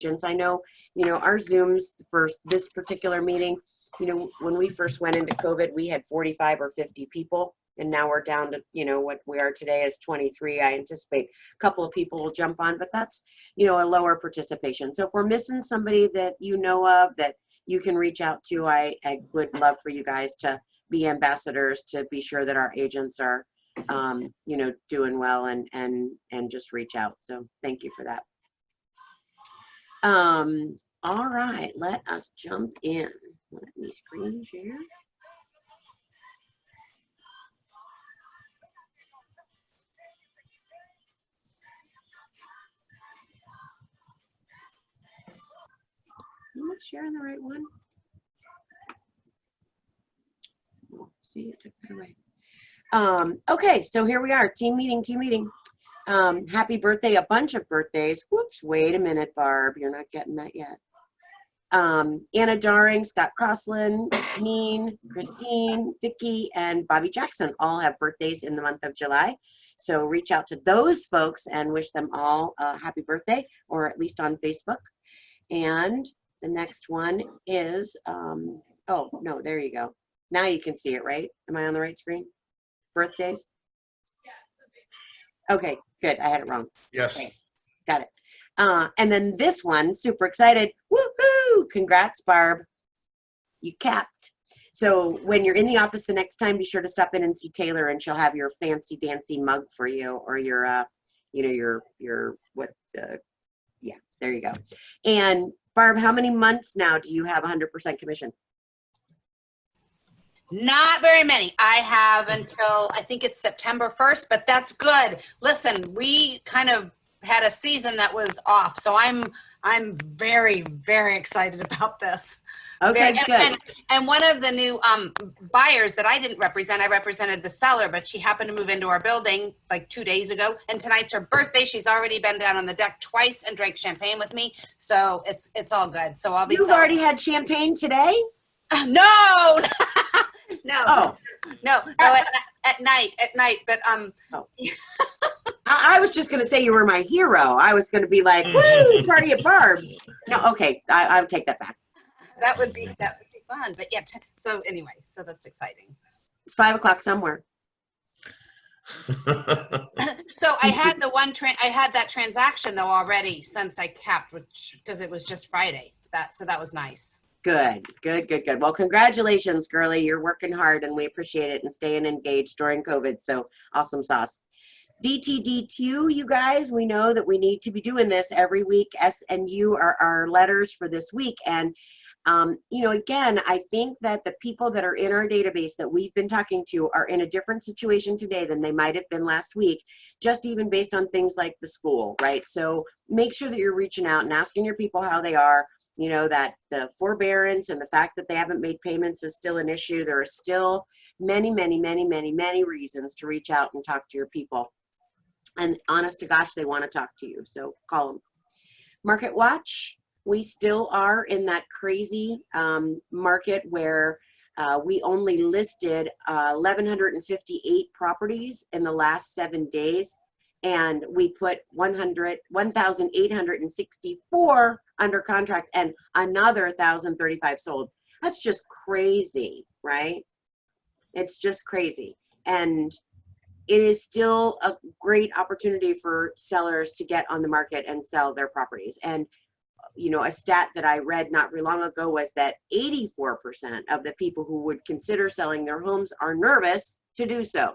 agents. I know, our Zooms for this particular meeting, when we first went into COVID, we had 45 or 50 people. And now we're down to, what we are today is 23. I anticipate a couple of people will jump on, but that's, a lower participation. So if we're missing somebody that you know of that you can reach out to, I would love for you guys to be ambassadors to be sure that our agents are, doing well and just reach out. So thank you for that. All right, let us jump in. Let me screen share. Am I sharing the right one? Oh, see, it took it away. Okay, so here we are, team meeting. Happy birthday, a bunch of birthdays. Whoops, wait a minute, Barb, you're not getting that yet. Anna Daring, Scott Crossland, Neen, Christine, Vicky, and Bobby Jackson all have birthdays in the month of July. So reach out to those folks and wish them all a happy birthday, or at least on Facebook. And the next one is, oh, no, there you go. Now you can see it, right? Am I on the right screen? Birthdays? Okay, good. I had it wrong. Yes. Thanks. Got it. And then this one, super excited. Woohoo! Congrats, Barb. You capped. So when you're in the office the next time, be sure to stop in and see Taylor, and she'll have your fancy dancy mug for you, or your, yeah, there you go. And Barb, how many months now do you have 100% commission? Not very many. I have until, I think it's September 1st, but that's good. Listen, we kind of had a season that was off, so I'm very, very excited about this. Okay, good. And one of the new buyers that I didn't represent, I represented the seller, but she happened to move into our building like 2 days ago, and tonight's her birthday. She's already been down on the deck twice and drank champagne with me, so it's all good. So I'll be. You've already had champagne today? No. No, oh. no, at night, but oh. I was just going to say you were my hero. I was going to be like, woo, party at Barb's. No, okay, I'll take that back. That would be fun, but yeah, so anyway, so that's exciting. It's 5 o'clock somewhere. So I had I had that transaction though already since I capped, because it was just Friday, so that was nice. Good. Well, congratulations, girlie. You're working hard, and we appreciate it, and staying engaged during COVID. So awesome sauce. DTD2, you guys, we know that we need to be doing this every week. S and U are our letters for this week. And, again, I think that the people that are in our database that we've been talking to are in a different situation today than they might have been last week, just even based on things like the school, right? So make sure that you're reaching out and asking your people how they are. That the forbearance and the fact that they haven't made payments is still an issue. There are still many, many, many, many, many reasons to reach out and talk to your people. And honest to gosh, they want to talk to you. So call them. Market Watch, we still are in that crazy market where we only listed 1,158 properties in the last 7 days. And we put 1,864 under contract and another 1,035 sold. That's just crazy, right? It's just crazy. And it is still a great opportunity for sellers to get on the market and sell their properties. And, a stat that I read not very long ago was that 84% of the people who would consider selling their homes are nervous to do so.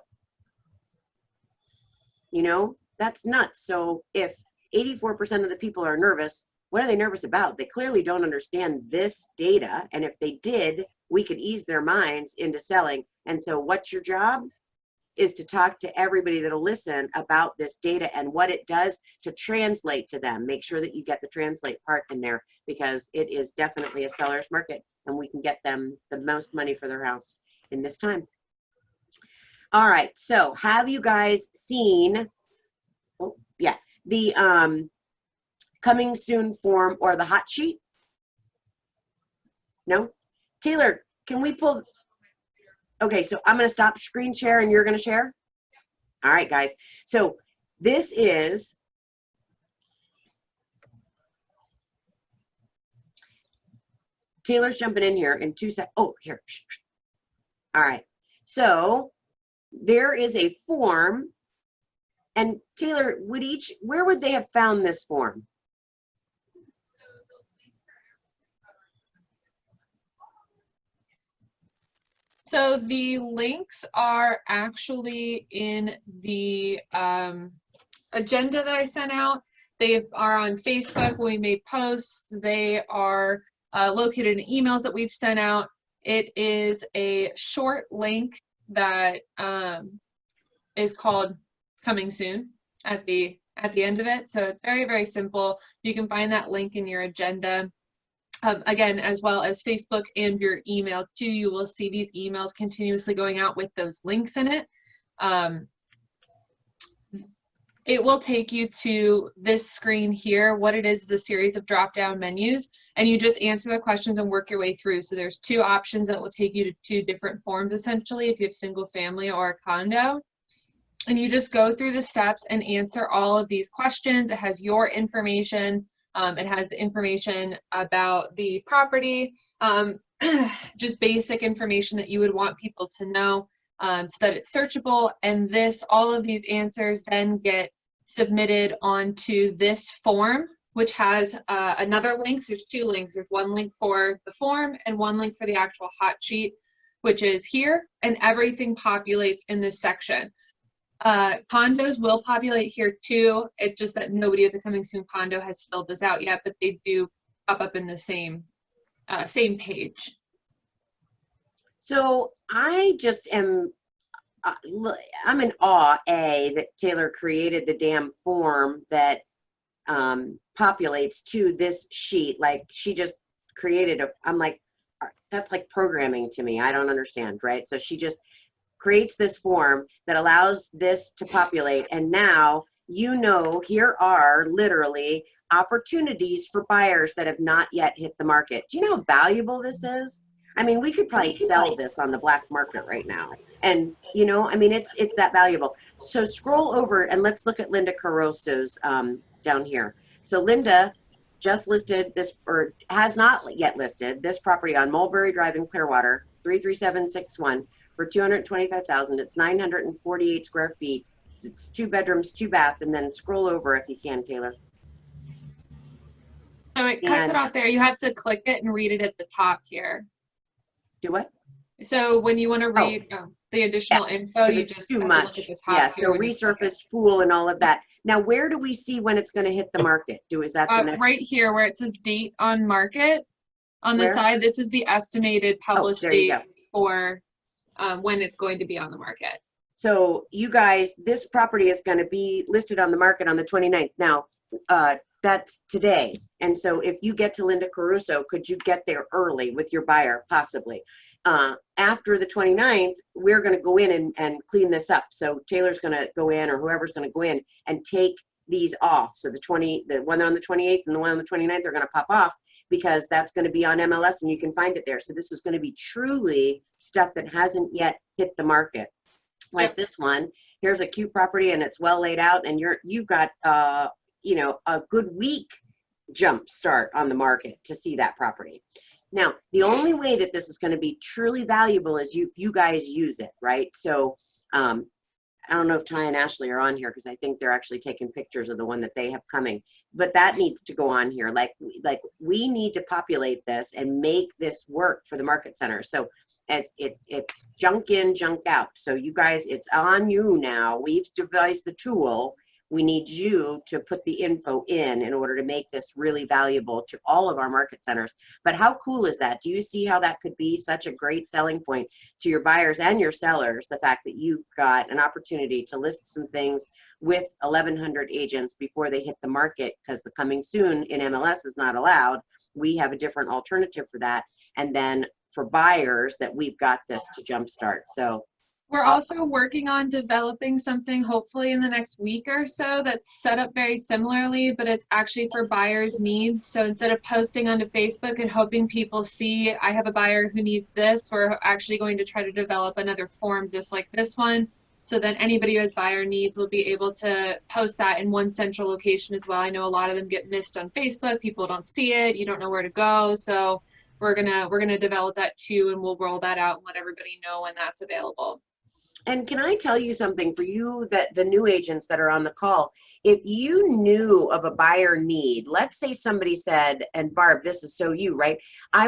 That's nuts. So if 84% of the people are nervous, what are they nervous about? They clearly don't understand this data. And if they did, we could ease their minds into selling. And so what's your job? Is to talk to everybody that'll listen about this data and what it does to translate to them. Make sure that you get the translate part in there, because it is definitely a seller's market and we can get them the most money for their house in this time. All right, so have you guys seen, the coming soon form or the hot sheet? No? Taylor, can we pull? Okay, so I'm going to stop screen share and you're going to share? All right, guys. So this is Taylor's jumping in here in 2 seconds. Oh, here. All right. So there is a form. And Taylor, where would they have found this form? So the links are actually in the agenda that I sent out. They are on Facebook when we made posts. They are located in emails that we've sent out. It is a short link that is called Coming Soon at the end of it. So it's very, very simple. You can find that link in your agenda. Again, as well as Facebook and your email too. You will see these emails continuously going out with those links in it. It will take you to this screen here. What it is a series of drop-down menus, and you just answer the questions and work your way through. So there's 2 options that will take you to 2 different forms, essentially, if you have single family or a condo. And you just go through the steps and answer all of these questions. It has your information. It has the information about the property, just basic information that you would want people to know, so that it's searchable. And all of these answers then get submitted onto this form, which has another link. So there's 2 links. There's one link for the form and one link for the actual hot sheet, which is here, and everything populates in this section. Condos will populate here too. It's just that nobody at the Coming Soon condo has filled this out yet, but they do pop up in the same page. So I just am, I'm in awe, that Taylor created the damn form that populates to this sheet. Like, she just created I'm like, that's like programming to me. I don't understand, right? So she just creates this form that allows this to populate. And now, here are literally opportunities for buyers that have not yet hit the market. Do you know how valuable this is? I mean, we could probably sell this on the black market right now. And, I mean, it's that valuable. So scroll over and let's look at Linda Caruso's down here. So Linda just listed this, or has not yet listed this property on Mulberry Drive in Clearwater, 33761. For $225,000. It's 948 square feet. It's 2 bedrooms, 2 bath, and then scroll over if you can, Taylor. So it cuts it off there. You have to click it and read it at the top here. Do what? So when you want to read the additional info, you just too have much. To look at the top. Yeah, so resurfaced pool and all of that. Now, where do we see when it's going to hit the market? Is that the next? Right here where it says date on market. On the side, this is the estimated published date for when it's going to be on the market. So you guys, this property is going to be listed on the market on the 29th. Now, that's today. And so if you get to Linda Caruso, could you get there early with your buyer? Possibly. After the 29th, we're going to go in and clean this up. So Taylor's going to go in, or whoever's going to go in and take these off. So the one on the 28th and the one on the 29th are going to pop off, because that's going to be on MLS and you can find it there. So this is going to be truly stuff that hasn't yet hit the market. Like this one, here's a cute property and it's well laid out, and you've got a good week jump start on the market to see that property. Now, the only way that this is going to be truly valuable is if you guys use it, right? So I don't know if Ty and Ashley are on here, because I think they're actually taking pictures of the one that they have coming, but that needs to go on here. Like we need to populate this and make this work for the market center. So as it's junk in, junk out. So you guys, it's on you now. We've devised the tool. We need you to put the info in order to make this really valuable to all of our market centers. But how cool is that? Do you see how that could be such a great selling point to your buyers and your sellers? The fact that you've got an opportunity to list some things with 1,100 agents before they hit the market, because the coming soon in MLS is not allowed. We have a different alternative for that. And then for buyers, that we've got this to jumpstart. So we're also working on developing something hopefully in the next week or so that's set up very similarly, but it's actually for buyers' needs. So instead of posting onto Facebook and hoping people see, I have a buyer who needs this, we're actually going to try to develop another form just like this one, so that anybody who has buyer needs will be able to post that in one central location as well. I know a lot of them get missed on Facebook. People don't see it. You don't know where to go. So we're gonna develop that too, and we'll roll that out and let everybody know when that's available. And can I tell you something for you, that the new agents that are on the call, if you knew of a buyer need, let's say somebody said, and Barb, this is so you, right? I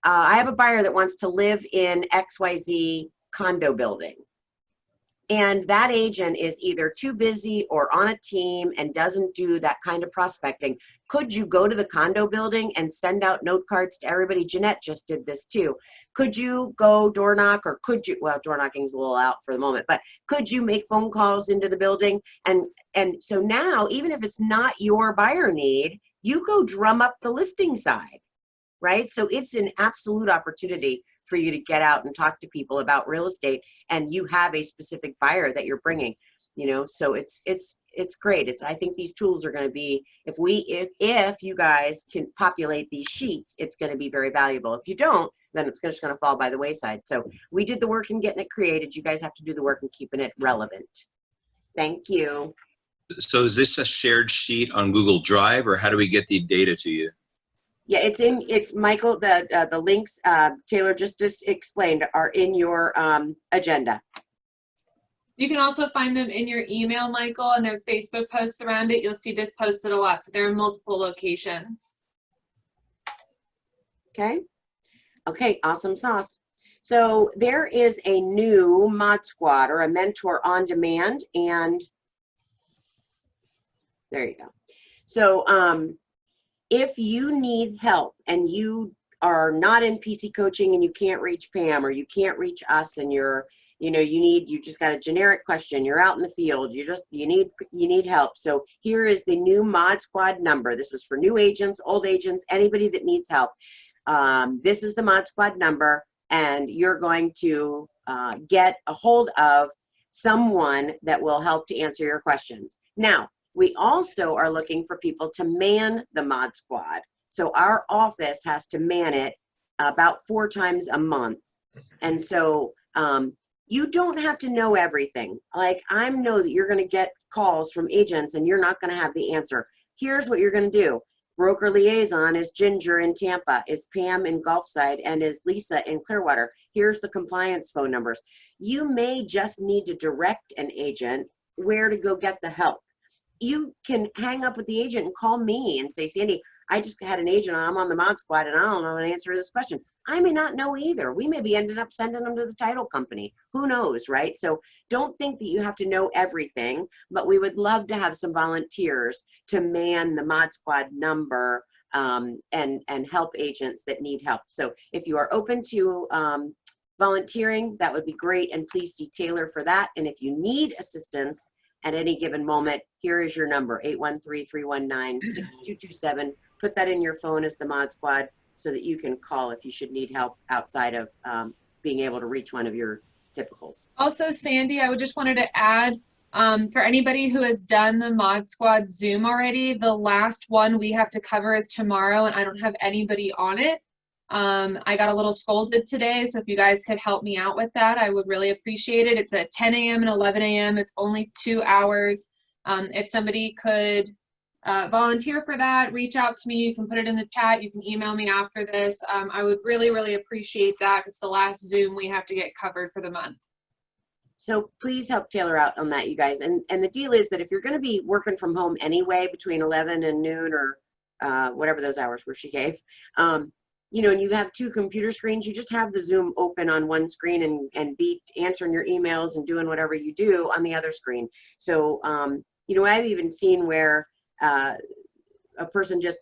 have a buyer that wants to live in XYZ condo building. And that agent is either too busy or on a team and doesn't do that kind of prospecting. Could you go to the condo building and send out note cards to everybody? Jeanette just did this too. Could you go door knock, or could you, well, door knocking's a little out for the moment, but could you make phone calls into the building? And so now, even if it's not your buyer need, you go drum up the listing side, right? So it's an absolute opportunity for you to get out and talk to people about real estate, and you have a specific buyer that you're bringing, you know. So it's great. I think these tools are going to be, if you guys can populate these sheets, it's going to be very valuable. If you don't, then it's just going to fall by the wayside. So we did the work in getting it created. You guys have to do the work in keeping it relevant. Thank you. So is this a shared sheet on Google Drive, or how do we get the data to you? Yeah, it's Michael, the links Taylor just explained are in your agenda. You can also find them in your email, Michael, and there's Facebook posts around it. You'll see this posted a lot, so they're in multiple locations. Okay. Okay, awesome sauce. So there is a new Mod Squad, or a mentor on demand, and there you go. So if you need help and you are not in PC coaching and you can't reach Pam, or you can't reach us, and you just got a generic question, you're out in the field, you need help. So here is the new Mod Squad number. This is for new agents, old agents, anybody that needs help. This is the Mod Squad number, and you're going to get a hold of someone that will help to answer your questions. Now, we also are looking for people to man the Mod Squad. So our office has to man it about 4 times a month. And so you don't have to know everything. Like, I know that you're going to get calls from agents and you're not going to have the answer. Here's what you're going to do. Broker liaison is Ginger in Tampa, is Pam in Gulfside, and is Lisa in Clearwater. Here's the compliance phone numbers. You may just need to direct an agent where to go get the help. You can hang up with the agent and call me and say, Sandy, I just had an agent, I'm on the Mod Squad, and I don't know an answer to this question. I may not know either. We may be ending up sending them to the title company. Who knows, right? So don't think that you have to know everything, but we would love to have some volunteers to man the Mod Squad number and help agents that need help. So if you are open to volunteering, that would be great, and please see Taylor for that. And if you need assistance at any given moment, here is your number, 813-319-6227. Put that in your phone as the Mod Squad so that you can call if you should need help outside of being able to reach one of your typicals. Also, Sandy, I would just wanted to add, for anybody who has done the Mod Squad Zoom already, the last one we have to cover is tomorrow, and I don't have anybody on it. I got a little scolded today, so if you guys could help me out with that, I would really appreciate it. It's at 10 a.m. and 11 a.m. It's only 2 hours. If somebody could volunteer for that, reach out to me. You can put it in the chat. You can email me after this. I would really, really appreciate that. It's the last Zoom we have to get covered for the month. So please help Taylor out on that, you guys. And the deal is that if you're going to be working from home anyway between 11 and noon, or whatever those hours were she gave, you know, and you have 2 computer screens, you just have the Zoom open on one screen and be answering your emails and doing whatever you do on the other screen. So, you know, I've even seen where a person just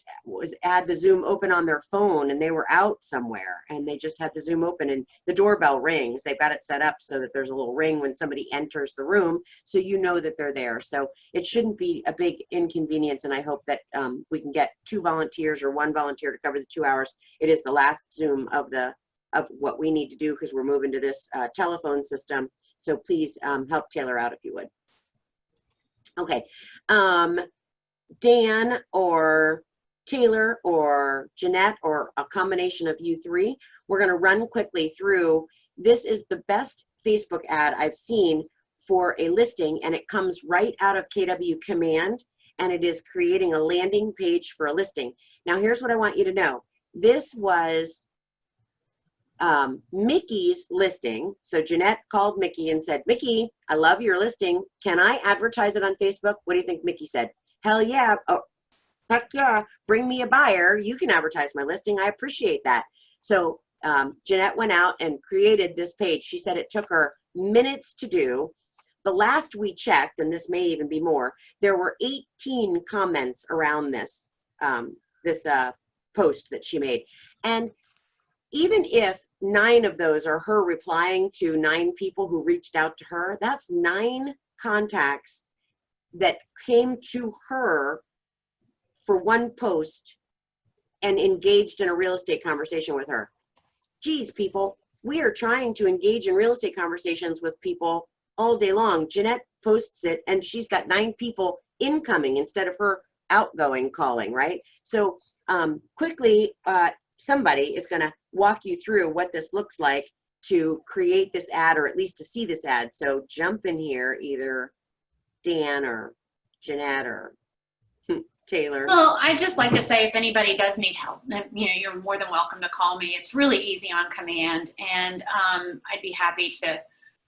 had the Zoom open on their phone and they were out somewhere and they just had the Zoom open and the doorbell rings. They've got it set up so that there's a little ring when somebody enters the room, so you know that they're there. So it shouldn't be a big inconvenience, and I hope that we can get 2 volunteers or 1 volunteer to cover the 2 hours. It is the last Zoom of what we need to do because we're moving to this telephone system. So please help Taylor out if you would. Okay. Dan or Taylor or Jeanette or a combination of you 3, we're going to run quickly through. This is the best Facebook ad I've seen for a listing, and it comes right out of KW Command, and it is creating a landing page for a listing. Now here's what I want you to know. This was Mickey's listing. So Jeanette called Mickey and said, Mickey, I love your listing. Can I advertise it on Facebook? What do you think Mickey said? Hell yeah. Oh, heck yeah. Bring me a buyer. You can advertise my listing. I appreciate that. So Jeanette went out and created this page. She said it took her minutes to do. The last we checked, and this may even be more, there were 18 comments around this post that she made. And even if 9 of those are her replying to 9 people who reached out to her, that's 9 contacts that came to her for one post and engaged in a real estate conversation with her. Geez, people, we are trying to engage in real estate conversations with people all day long. Jeanette posts it and she's got 9 people incoming instead of her outgoing calling, right? So quickly, somebody is going to walk you through what this looks like to create this ad, or at least to see this ad. So jump in here, either Dan or Jeanette or Taylor. Well, I'd just like to say, if anybody does need help, you're more than welcome to call me. It's really easy on command, and I'd be happy to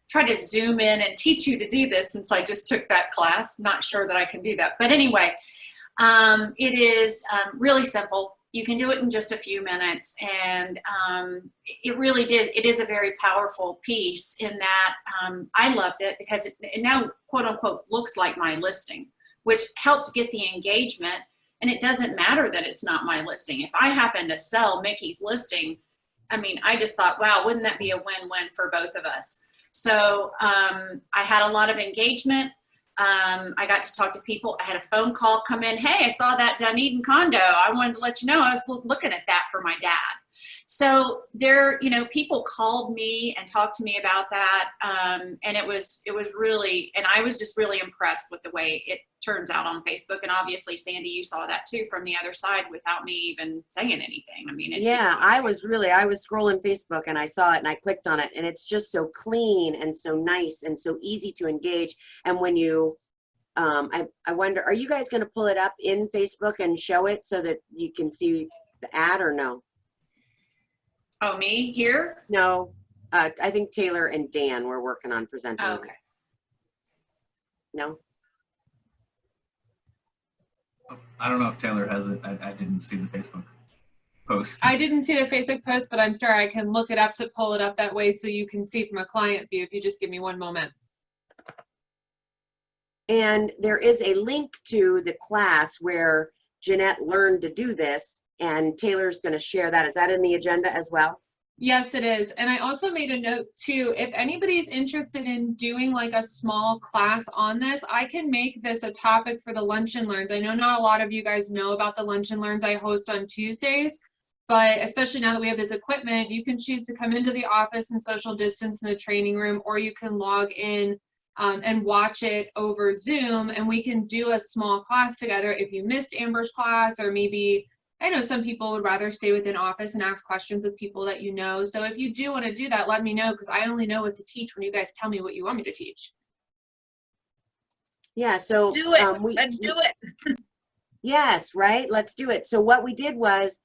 try to zoom in and teach you to do this, since I just took that class. Not sure that I can do that, but anyway, it is really simple. You can do it in just a few minutes, and it is a very powerful piece in that I loved it because it now, quote unquote, looks like my listing, which helped get the engagement. And it doesn't matter that it's not my listing. If I happen to sell Mickey's listing, I mean, I just thought, wow, wouldn't that be a win-win for both of us? So I had a lot of engagement. I got to talk to people. I had a phone call come in. Hey, I saw that Dunedin condo. I wanted to let you know I was looking at that for my dad. So there, people called me and talked to me about that. And it was really, and I was just really impressed with the way it turns out on Facebook. And obviously, Sandy, you saw that too from the other side without me even saying anything. I mean, I was scrolling Facebook and I saw it and I clicked on it, and it's just so clean and so nice and so easy to engage. And when you, I wonder, are you guys going to pull it up in Facebook and show it so that you can see the ad, or no? Oh, me here? No, I think Taylor and Dan were working on presenting. Oh, okay. No? I don't know if Taylor has it. I didn't see the Facebook post. I didn't see the Facebook post, but I'm sure I can look it up to pull it up that way so you can see from a client view if you just give me one moment. And there is a link to the class where Jeanette learned to do this, and Taylor's going to share that. Is that in the agenda as well? Yes, it is. And I also made a note too, if anybody's interested in doing like a small class on this, I can make this a topic for the Lunch and Learns. I know not a lot of you guys know about the Lunch and Learns I host on Tuesdays, but especially now that we have this equipment, you can choose to come into the office and social distance in the training room, or you can log in and watch it over Zoom, and we can do a small class together. If you missed Amber's class, or maybe, I know some people would rather stay within office and ask questions with people that you know. So if you do want to do that, let me know, because I only know what to teach when you guys tell me what you want me to teach. Yeah, so Do it. Let's do it. Yes, right. Let's do it. So what we did was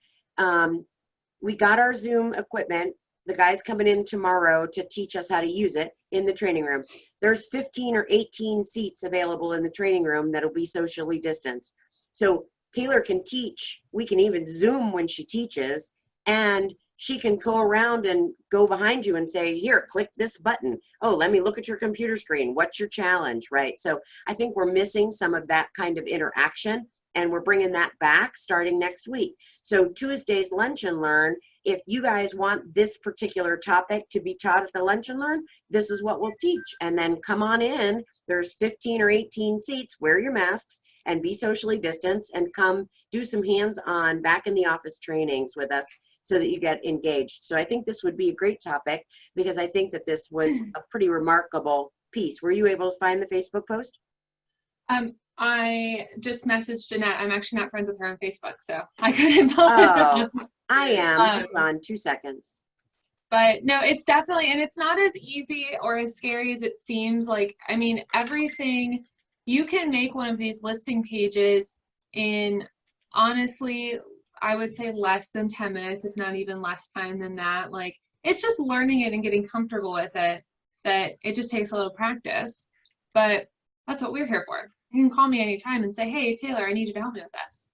we got our Zoom equipment. The guy's coming in tomorrow to teach us how to use it in the training room. There's 15 or 18 seats available in the training room that'll be socially distanced. So Taylor can teach. We can even Zoom when she teaches, and she can go around and go behind you and say, here, click this button. Oh, let me look at your computer screen. What's your challenge, right? So I think we're missing some of that kind of interaction, and we're bringing that back starting next week. So Tuesday's Lunch and Learn, if you guys want this particular topic to be taught at the Lunch and Learn, this is what we'll teach. And then come on in. There's 15 or 18 seats. Wear your masks and be socially distanced, and come do some hands-on back in the office trainings with us so that you get engaged. So I think this would be a great topic, because I think that this was a pretty remarkable piece. Were you able to find the Facebook post? I just messaged Jeanette. I'm actually not friends with her on Facebook, so I couldn't pull it up. I am. Hold on 2 seconds. But no, it's definitely, and it's not as easy or as scary as it seems. Like, I mean, everything, you can make one of these listing pages in, honestly, I would say less than 10 minutes, if not even less time than that. Like, it's just learning it and getting comfortable with it, that it just takes a little practice. But that's what we're here for. You can call me anytime and say, hey, Taylor, I need you to help me with this.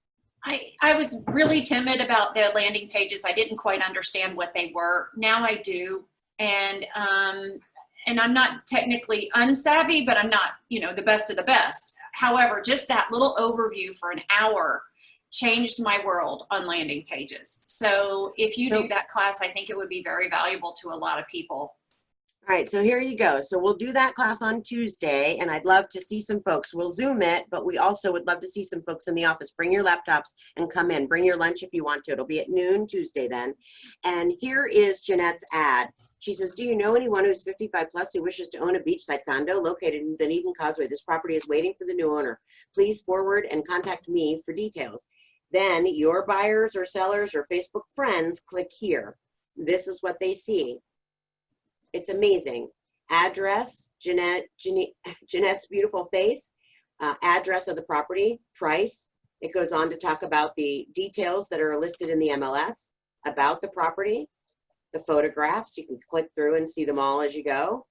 I was really timid about the landing pages. I didn't quite understand what they were. Now I do. And I'm not technically unsavvy, but I'm not, the best of the best. However, just that little overview for an hour changed my world on landing pages. So if you do that class, I think it would be very valuable to a lot of people. All right, so here you go. So we'll do that class on Tuesday, and I'd love to see some folks. We'll Zoom it, but we also would love to see some folks in the office. Bring your laptops and come in. Bring your lunch if you want to. It'll be at noon Tuesday then. And here is Jeanette's ad. She says, do you know anyone who's 55 plus who wishes to own a beachside condo located in Dunedin Causeway? This property is waiting for the new owner. Please forward and contact me for details. Then your buyers or sellers or Facebook friends click here. This is what they see. It's amazing. Address, Jeanette's beautiful face, address of the property, price. It goes on to talk about the details that are listed in the MLS about the property, the photographs. You can click through and see them all as you go.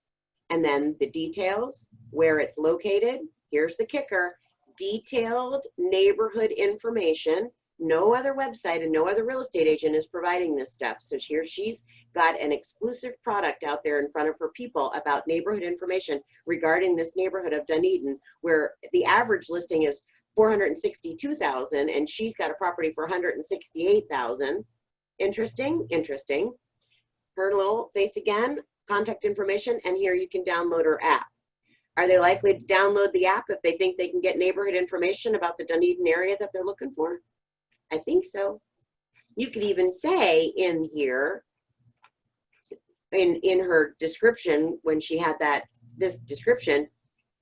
And then the details, where it's located. Here's the kicker, detailed neighborhood information. No other website and no other real estate agent is providing this stuff. So here she's got an exclusive product out there in front of her people about neighborhood information regarding this neighborhood of Dunedin, where the average listing is $462,000 and she's got a property for $168,000. Interesting, interesting. Her little face again, contact information, and here you can download her app. Are they likely to download the app if they think they can get neighborhood information about the Dunedin area that they're looking for? I think so. You could even say in here, in her description, when she had this description,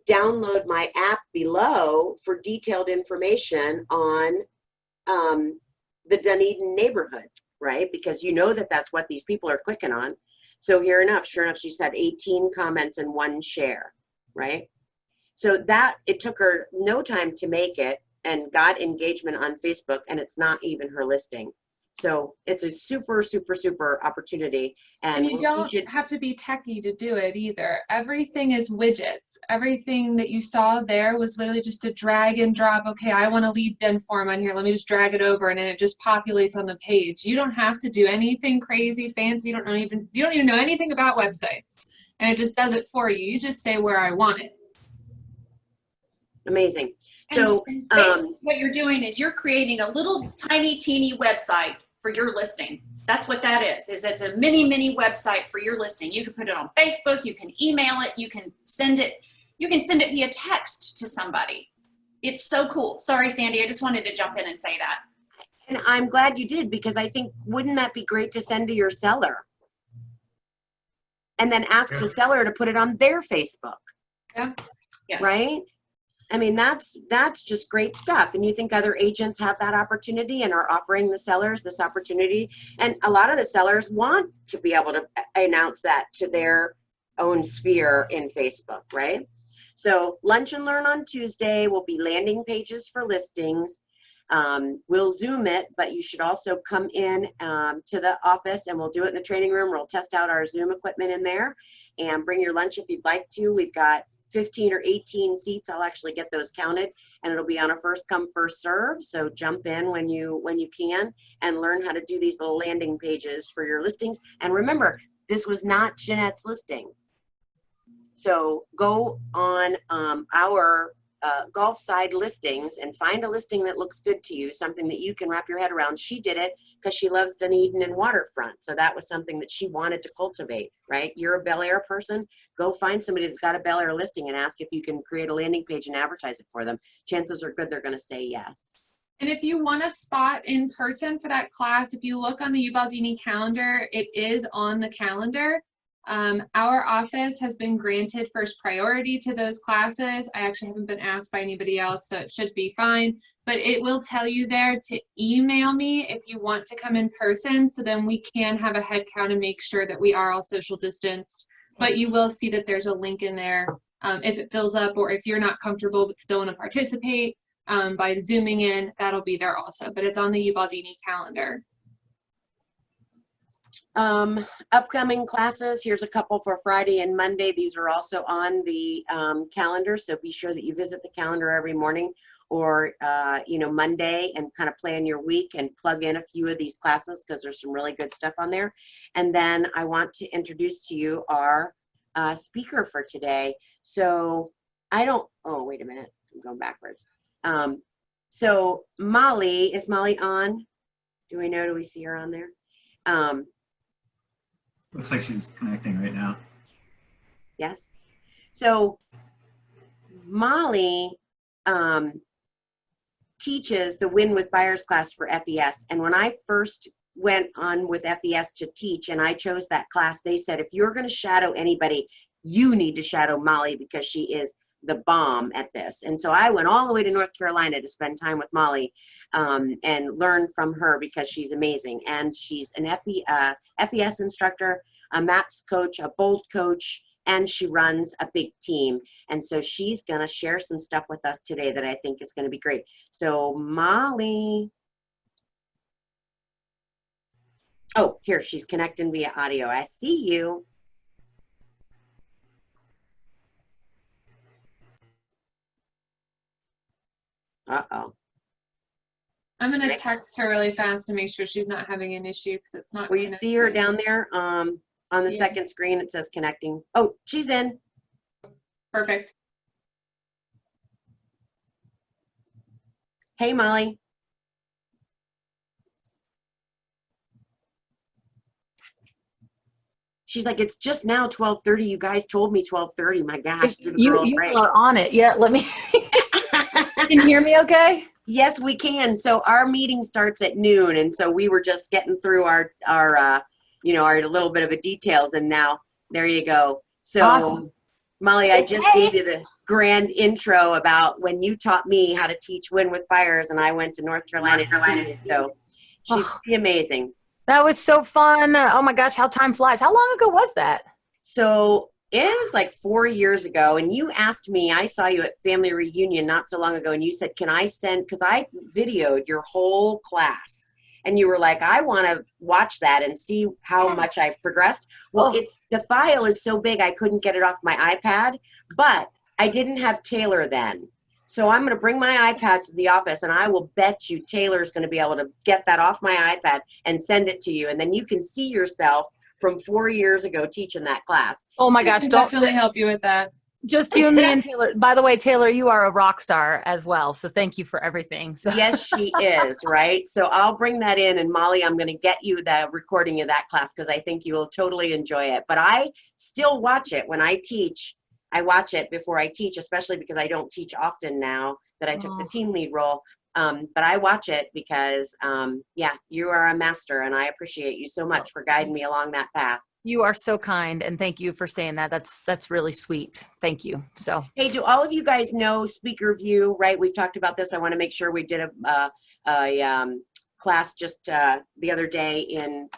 download my app below for detailed information on the Dunedin neighborhood, right? Because you know that that's what these people are clicking on. So sure enough, she's had 18 comments and 1 share, right? So that, it took her no time to make it, and got engagement on Facebook, and it's not even her listing. So it's a super, super, super opportunity. And you don't have to be techie to do it either. Everything is widgets. Everything that you saw there was literally just a drag and drop. Okay, I want a lead gen form on here. Let me just drag it over, and then it just populates on the page. You don't have to do anything crazy, fancy. You don't even know anything about websites, and it just does it for you. You just say where I want it. Amazing. So basically what you're doing is you're creating a little tiny, teeny website for your listing. That's what that is it's a mini website for your listing. You can put it on Facebook, you can email it, you can send it via text to somebody. It's so cool. Sorry, Sandy, I just wanted to jump in and say that. And I'm glad you did, because I think, wouldn't that be great to send to your seller? And then ask the seller to put it on their Facebook. Yeah. Yes. Right? I mean, that's just great stuff. And you think other agents have that opportunity and are offering the sellers this opportunity? And a lot of the sellers want to be able to announce that to their own sphere in Facebook, right? So Lunch and Learn on Tuesday will be landing pages for listings. We'll Zoom it, but you should also come in to the office, and we'll do it in the training room. We'll test out our Zoom equipment in there, and bring your lunch if you'd like to. We've got 15 or 18 seats. I'll actually get those counted, and it'll be on a first come, first serve. So jump in when you can and learn how to do these little landing pages for your listings. And remember, this was not Jeanette's listing. So go on our Gulf side listings and find a listing that looks good to you, something that you can wrap your head around. She did it because she loves Dunedin and waterfront. So that was something that she wanted to cultivate, right? You're a Bel Air person, go find somebody that's got a Bel Air listing and ask if you can create a landing page and advertise it for them. Chances are good they're going to say yes. And if you want a spot in person for that class, if you look on the Ubaldini calendar, it is on the calendar. Our office has been granted first priority to those classes. I actually haven't been asked by anybody else, so it should be fine. But it will tell you there to email me if you want to come in person, so then we can have a head count and make sure that we are all social distanced. But you will see that there's a link in there if it fills up, or if you're not comfortable but still want to participate by Zooming in, that'll be there also. But it's on the Ubaldini calendar. Upcoming classes, here's a couple for Friday and Monday. These are also on the calendar, so be sure that you visit the calendar every morning or Monday and kind of plan your week and plug in a few of these classes because there's some really good stuff on there. And then I want to introduce to you our speaker for today. So wait a minute, I'm going backwards. So Molly, is Molly on? Do we see her on there? Looks like she's connecting right now. Yes. So Molly teaches the Win with Buyers class for FES. And when I first went on with FES to teach and I chose that class, they said, if you're going to shadow anybody, you need to shadow Molly because she is the bomb at this. And so I went all the way to North Carolina to spend time with Molly and learn from her because she's amazing. And she's an FES instructor, a MAPS coach, a BOLD coach, and she runs a big team. And so she's going to share some stuff with us today that I think is going to be great. So Molly. Oh, here, she's connecting via audio. I see you. Uh-oh. I'm going to text her really fast to make sure she's not having an issue because it's not. Will you see her down there? On the second screen, it says connecting. Oh, she's in. Perfect. Hey, Molly. She's like, it's just now 12:30. You guys told me 12:30. My gosh, give a girl a break. You are on it. Yeah, let me. Can you hear me okay? Yes, we can. So our meeting starts at noon, and so we were just getting through our little bit of a details, and now there you go. So, Awesome. Molly, I just gave you the grand intro about when you taught me how to teach Win with Buyers, and I went to North Carolina. So she's pretty amazing. That was so fun. Oh my gosh, how time flies. How long ago was that? So it was like 4 years ago, and you asked me, I saw you at family reunion not so long ago, and you said, can I send, because I videoed your whole class, and you were like, I want to watch that and see how much I've progressed. Well, the file is so big I couldn't get it off my iPad, but I didn't have Taylor then. So I'm going to bring my iPad to the office, and I will bet you Taylor's going to be able to get that off my iPad and send it to you, and then you can see yourself from 4 years ago teaching that class. Oh my gosh, don't definitely help you with that. Just you and me and Taylor. By the way, Taylor, you are a rock star as well. So thank you for everything. So. Yes, she is, right? So I'll bring that in, and Molly, I'm going to get you the recording of that class because I think you will totally enjoy it. But I still watch it when I teach. I watch it before I teach, especially because I don't teach often now that I took the team lead role. But I watch it because, you are a master, and I appreciate you so much for guiding me along that path. You are so kind, and thank you for saying that. That's really sweet. Thank you. So, hey, do all of you guys know Speaker View? Right, we've talked about this. I want to make sure we did a class just the other day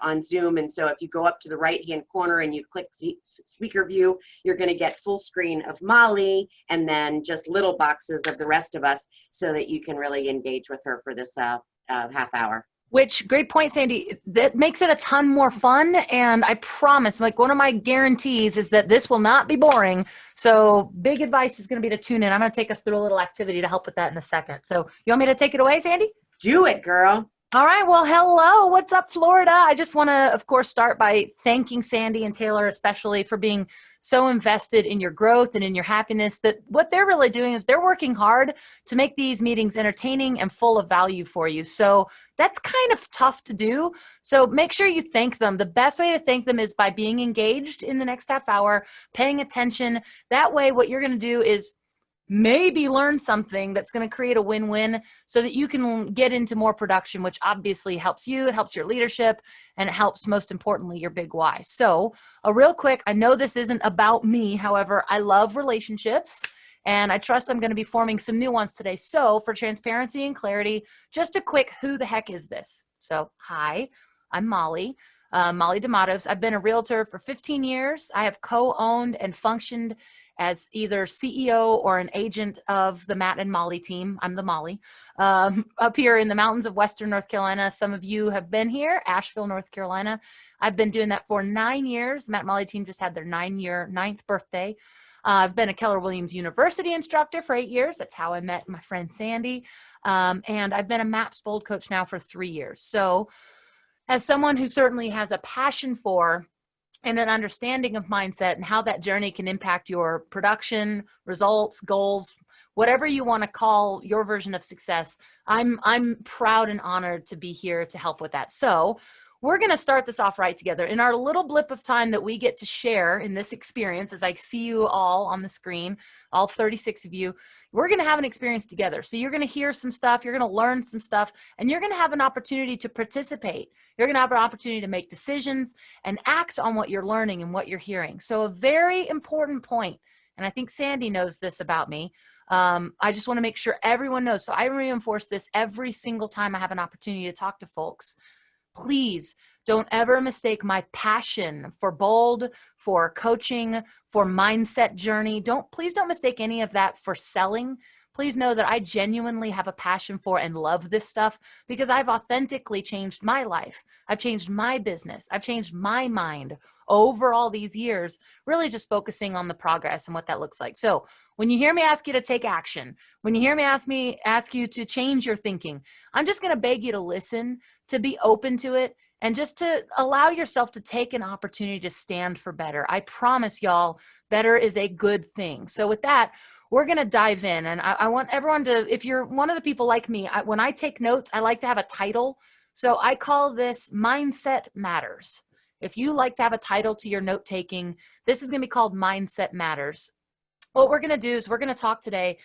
on Zoom, and so if you go up to the right-hand corner and you click Speaker View, you're going to get full screen of Molly, and then just little boxes of the rest of us, so that you can really engage with her for this half hour. Which, great point, Sandy. That makes it a ton more fun. And I promise, like, one of my guarantees is that this will not be boring. So big advice is going to be to tune in. I'm going to take us through a little activity to help with that in a second. So you want me to take it away, Sandy? Do it, girl. All right. Well, hello. What's up, Florida? I just want to, of course, start by thanking Sandy and Taylor, especially for being so invested in your growth and in your happiness, that what they're really doing is they're working hard to make these meetings entertaining and full of value for you. So that's kind of tough to do. So make sure you thank them. The best way to thank them is by being engaged in the next half hour, paying attention. That way, what you're going to do is maybe learn something that's going to create a win-win so that you can get into more production, which obviously helps you, it helps your leadership, and it helps, most importantly, your big why. So real quick, I know this isn't about me. However, I love relationships, and I trust I'm going to be forming some new ones today. So for transparency and clarity, just a quick, who the heck is this? So hi, I'm Molly. Molly deMattos. I've been a realtor for 15 years. I have co-owned and functioned as either CEO or an agent of the Matt and Molly team. I'm the Molly. Up here in the mountains of Western North Carolina. Some of you have been here, Asheville, North Carolina. I've been doing that for 9 years. Matt and Molly team just had their ninth birthday. I've been a Keller Williams University instructor for 8 years. That's how I met my friend Sandy. And I've been a MAPS Bold coach now for 3 years. So as someone who certainly has a passion for and an understanding of mindset and how that journey can impact your production, results, goals, whatever you want to call your version of success, I'm proud and honored to be here to help with that. So we're going to start this off right together. In our little blip of time that we get to share in this experience, as I see you all on the screen, all 36 of you, we're going to have an experience together. So you're going to hear some stuff, you're going to learn some stuff, and you're going to have an opportunity to participate. You're going to have an opportunity to make decisions and act on what you're learning and what you're hearing. So a very important point, and I think Sandy knows this about me, I just want to make sure everyone knows. So I reinforce this every single time I have an opportunity to talk to folks. Please don't ever mistake my passion for Bold, for coaching, for mindset journey. Please don't mistake any of that for selling. Please know that I genuinely have a passion for and love this stuff because I've authentically changed my life. I've changed my business. I've changed my mind over all these years, really just focusing on the progress and what that looks like. So when you hear me ask you to take action, when you hear me ask you to change your thinking, I'm just going to beg you to listen, to be open to it, and just to allow yourself to take an opportunity to stand for better. I promise y'all, better is a good thing. So with that, we're going to dive in. And I want everyone to, if you're one of the people like me, when I take notes, I like to have a title. So I call this Mindset Matters. If you like to have a title to your note taking, this is going to be called Mindset Matters. What we're going to do is we're going to talk today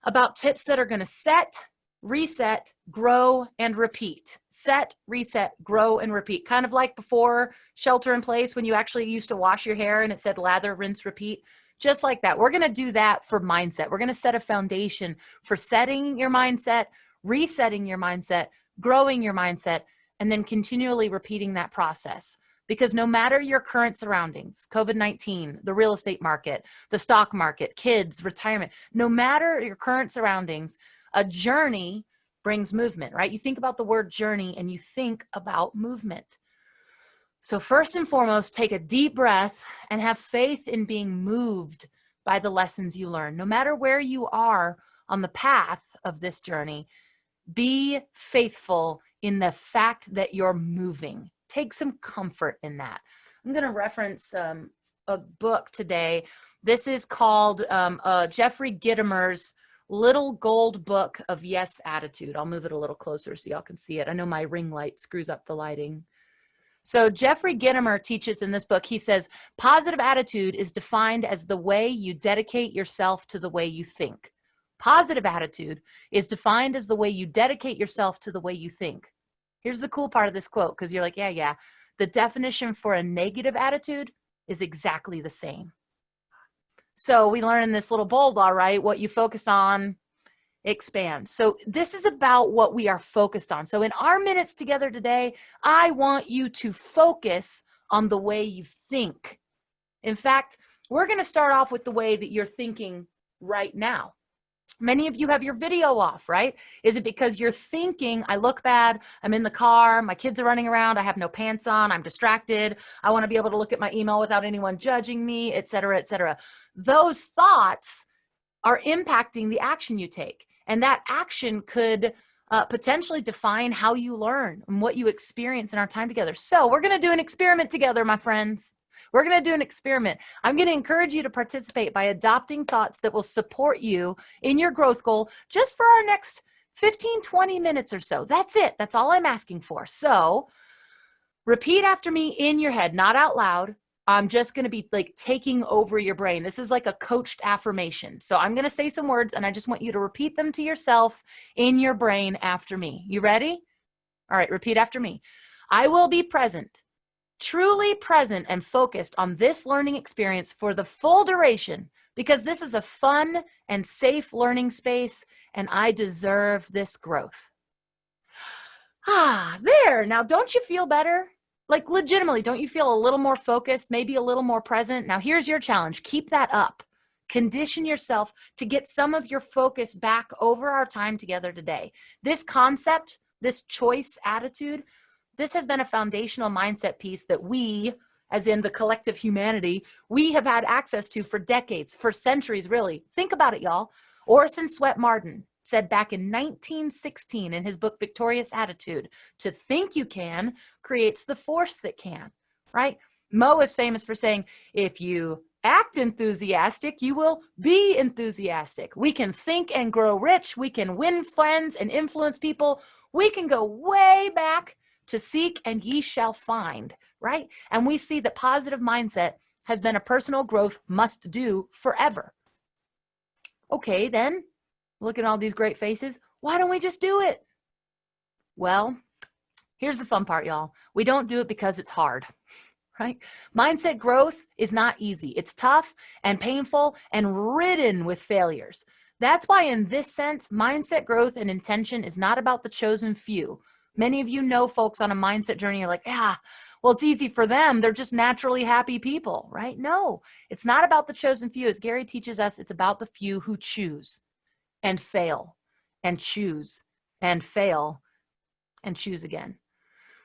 about tips that are going to set, reset, grow, and repeat. Set, reset, grow, and repeat. Kind of like before shelter in place when you actually used to wash your hair and it said lather, rinse, repeat. Just like that. We're going to do that for mindset. We're going to set a foundation for setting your mindset, resetting your mindset, growing your mindset, and then continually repeating that process. Because no matter your current surroundings, COVID-19, the real estate market, the stock market, kids, retirement, no matter your current surroundings, a journey brings movement, right? You think about the word journey and you think about movement. So first and foremost, take a deep breath and have faith in being moved by the lessons you learn. No matter where you are on the path of this journey, be faithful in the fact that you're moving. Take some comfort in that. I'm going to reference a book today. This is called Jeffrey Gitomer's Little Gold Book of Yes Attitude. I'll move it a little closer so y'all can see it. I know my ring light screws up the lighting. So Jeffrey Gitomer teaches in this book, he says, positive attitude is defined as the way you dedicate yourself to the way you think. Positive attitude is defined as the way you dedicate yourself to the way you think. Here's the cool part of this quote, because you're like, yeah. The definition for a negative attitude is exactly the same. So we learn in this little bold law, right? What you focus on expands. So this is about what we are focused on. So in our minutes together today, I want you to focus on the way you think. In fact, we're going to start off with the way that you're thinking right now. Many of you have your video off, right? Is it because you're thinking, I look bad, I'm in the car, my kids are running around, I have no pants on, I'm distracted, I want to be able to look at my email without anyone judging me, et cetera, et cetera. Those thoughts are impacting the action you take. And that action could potentially define how you learn and what you experience in our time together. So we're going to do an experiment together, my friends. We're going to do an experiment. I'm going to encourage you to participate by adopting thoughts that will support you in your growth goal just for our next 15, 20 minutes or so. That's it. That's all I'm asking for. So repeat after me in your head, not out loud. I'm just going to be like taking over your brain. This is like a coached affirmation. So I'm going to say some words and I just want you to repeat them to yourself in your brain after me. You ready? All right, repeat after me. I will be present, truly present and focused on this learning experience for the full duration because this is a fun and safe learning space and I deserve this growth. There. Now, don't you feel better? Like legitimately, don't you feel a little more focused, maybe a little more present? Now here's your challenge. Keep that up. Condition yourself to get some of your focus back over our time together today. This concept, this choice attitude, this has been a foundational mindset piece that we, as in the collective humanity, we have had access to for decades, for centuries, really. Think about it, y'all. Orson Swett Marden said back in 1916 in his book, Victorious Attitude, to think you can creates the force that can, right? Mo is famous for saying, if you act enthusiastic, you will be enthusiastic. We can think and grow rich. We can win friends and influence people. We can go way back to seek and ye shall find, right? And we see that positive mindset has been a personal growth must do forever. Okay, then, look at all these great faces. Why don't we just do it? Well, here's the fun part, y'all. We don't do it because it's hard, right? Mindset growth is not easy. It's tough and painful and ridden with failures. That's why in this sense, mindset growth and intention is not about the chosen few. Many of you know folks on a mindset journey are like, well, it's easy for them. They're just naturally happy people, right? No, it's not about the chosen few. As Gary teaches us, it's about the few who choose and fail and choose and fail and choose again.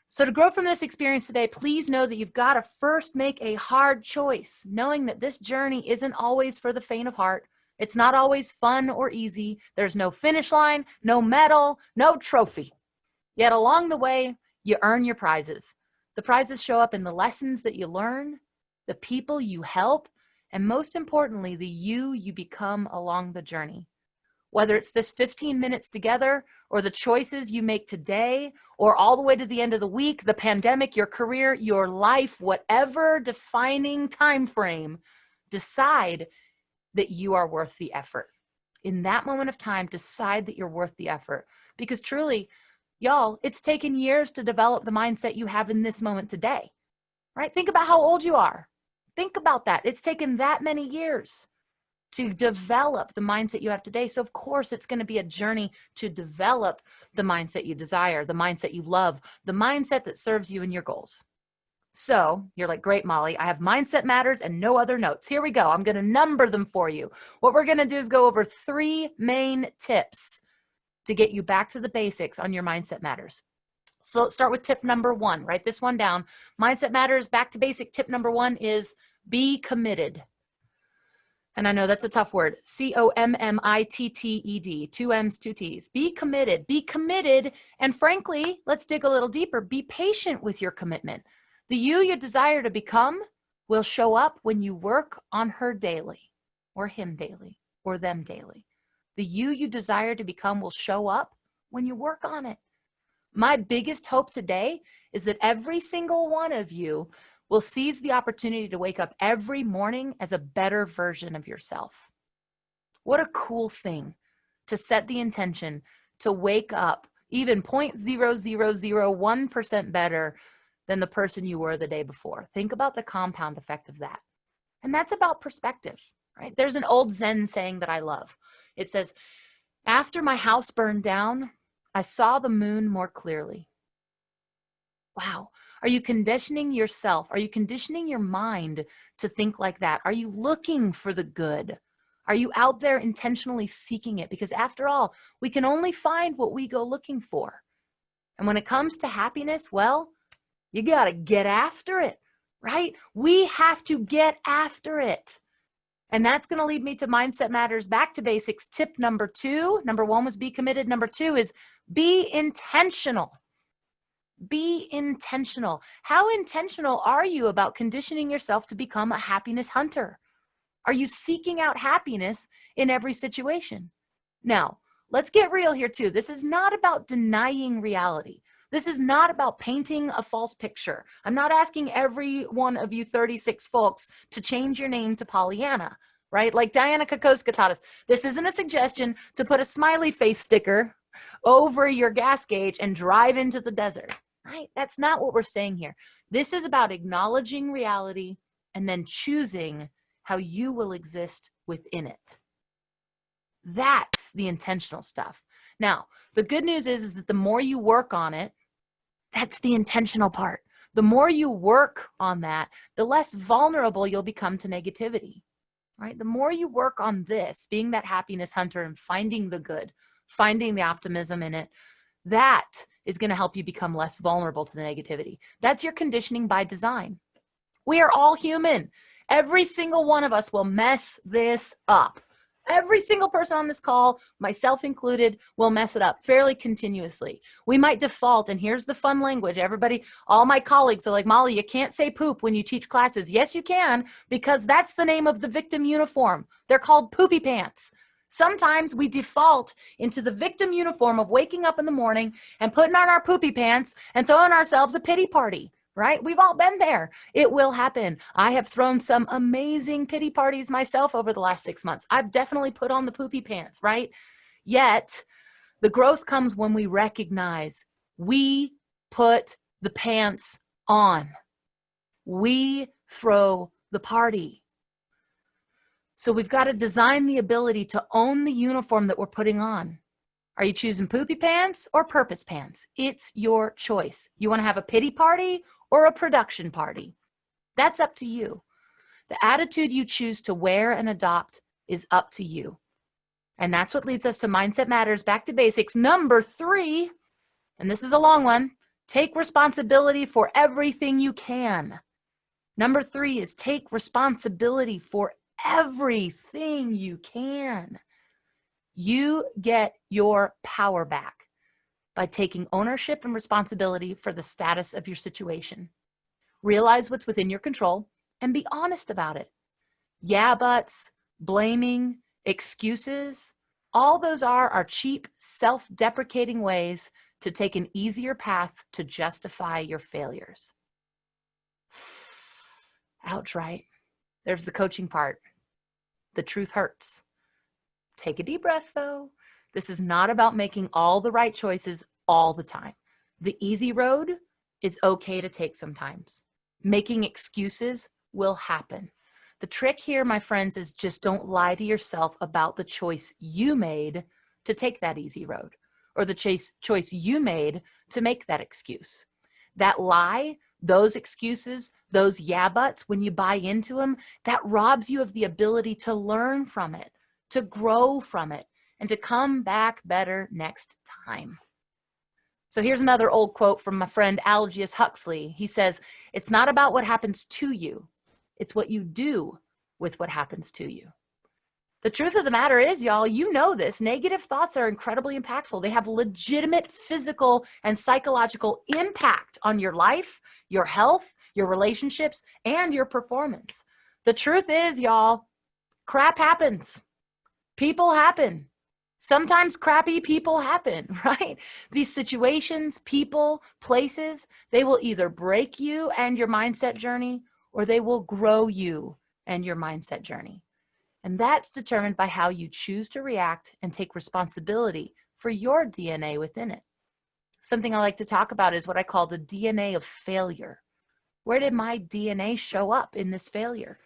So to grow from this experience today, please know that you've got to first make a hard choice, knowing that this journey isn't always for the faint of heart. It's not always fun or easy. There's no finish line, no medal, no trophy. Yet along the way, you earn your prizes. The prizes show up in the lessons that you learn, the people you help, and most importantly, the you become along the journey. Whether it's this 15 minutes together or the choices you make today or all the way to the end of the week, the pandemic, your career, your life, whatever defining time frame, decide that you are worth the effort. In that moment of time, decide that you're worth the effort. Because truly, y'all, it's taken years to develop the mindset you have in this moment today, right? Think about how old you are. Think about that. It's taken that many years to develop the mindset you have today. So of course, it's going to be a journey to develop the mindset you desire, the mindset you love, the mindset that serves you and your goals. So you're like, great, Molly, I have mindset matters and no other notes. Here we go. I'm going to number them for you. What we're going to do is go over 3 main tips to get you back to the basics on your mindset matters. So let's start with tip number 1. Write this one down. Mindset matters, back to basic. Tip number 1 is be committed. And I know that's a tough word. COMMITTED, 2 M's, 2 T's. Be committed. Be committed. And frankly, let's dig a little deeper. Be patient with your commitment. The you desire to become will show up when you work on her daily, or him daily, or them daily. The you desire to become will show up when you work on it. My biggest hope today is that every single one of you will seize the opportunity to wake up every morning as a better version of yourself. What a cool thing to set the intention to wake up even 0.0001% better than the person you were the day before. Think about the compound effect of that. And that's about perspective, right? There's an old Zen saying that I love. It says, after my house burned down, I saw the moon more clearly. Wow. Are you conditioning yourself? Are you conditioning your mind to think like that? Are you looking for the good? Are you out there intentionally seeking it? Because after all, we can only find what we go looking for. And when it comes to happiness, well, you got to get after it, right? We have to get after it. And that's going to lead me to Mindset Matters Back to Basics. Tip number 2. Number 1 was be committed. Number 2 is be intentional. Be intentional. How intentional are you about conditioning yourself to become a happiness hunter? Are you seeking out happiness in every situation? Now, let's get real here too. This is not about denying reality. This is not about painting a false picture. I'm not asking every one of you 36 folks to change your name to Pollyanna, right? Like Diana Kokoska taught us. This isn't a suggestion to put a smiley face sticker over your gas gauge and drive into the desert, right? That's not what we're saying here. This is about acknowledging reality and then choosing how you will exist within it. That's the intentional stuff. Now, the good news is that the more you work on it, that's the intentional part. The more you work on that, the less vulnerable you'll become to negativity, right? The more you work on this, being that happiness hunter and finding the good, finding the optimism in it, that is going to help you become less vulnerable to the negativity. That's your conditioning by design. We are all human. Every single one of us will mess this up. Every single person on this call, myself included, will mess it up fairly continuously. We might default, and here's the fun language. Everybody, all my colleagues are like, Molly, you can't say poop when you teach classes. Yes, you can, because that's the name of the victim uniform. They're called poopy pants. Sometimes we default into the victim uniform of waking up in the morning and putting on our poopy pants and throwing ourselves a pity party. Right? We've all been there. It will happen. I have thrown some amazing pity parties myself over the last 6 months. I've definitely put on the poopy pants, right? Yet the growth comes when we recognize we put the pants on. We throw the party. So we've got to design the ability to own the uniform that we're putting on. Are you choosing poopy pants or purpose pants? It's your choice. You want to have a pity party or a production party? That's up to you. The attitude you choose to wear and adopt is up to you. And that's what leads us to Mindset Matters, back to basics. Number 3, and this is a long one, take responsibility for everything you can. Number 3 is take responsibility for everything you can. You get your power back by taking ownership and responsibility for the status of your situation. Realize what's within your control and be honest about it. Yeah, buts, blaming, excuses, all those are cheap, self-deprecating ways to take an easier path to justify your failures. Ouch, right? There's the coaching part. The truth hurts. Take a deep breath, though. This is not about making all the right choices all the time. The easy road is okay to take sometimes. Making excuses will happen. The trick here, my friends, is just don't lie to yourself about the choice you made to take that easy road, or the choice you made to make that excuse. That lie, those excuses, those yeah buts, when you buy into them, that robs you of the ability to learn from it, to grow from it, and to come back better next time. So here's another old quote from my friend Aldous Huxley. He says, "It's not about what happens to you. It's what you do with what happens to you." The truth of the matter is, y'all, you know this. Negative thoughts are incredibly impactful. They have legitimate physical and psychological impact on your life, your health, your relationships, and your performance. The truth is, y'all, crap happens. People happen. Sometimes crappy people happen, right? These situations, people, places, they will either break you and your mindset journey, or they will grow you and your mindset journey. And that's determined by how you choose to react and take responsibility for your DNA within it. Something I like to talk about is what I call the DNA of failure. Where did my DNA show up in this failure?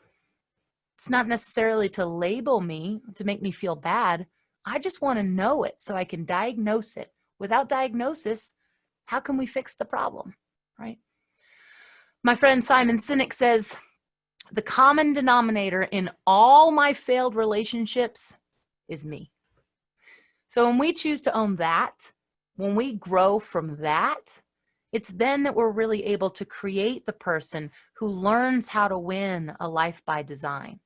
It's not necessarily to label me, to make me feel bad. I just want to know it so I can diagnose it. Without diagnosis, how can we fix the problem, right? My friend Simon Sinek says, "The common denominator in all my failed relationships is me." So when we choose to own that, when we grow from that, it's then that we're really able to create the person who learns how to win a life by design.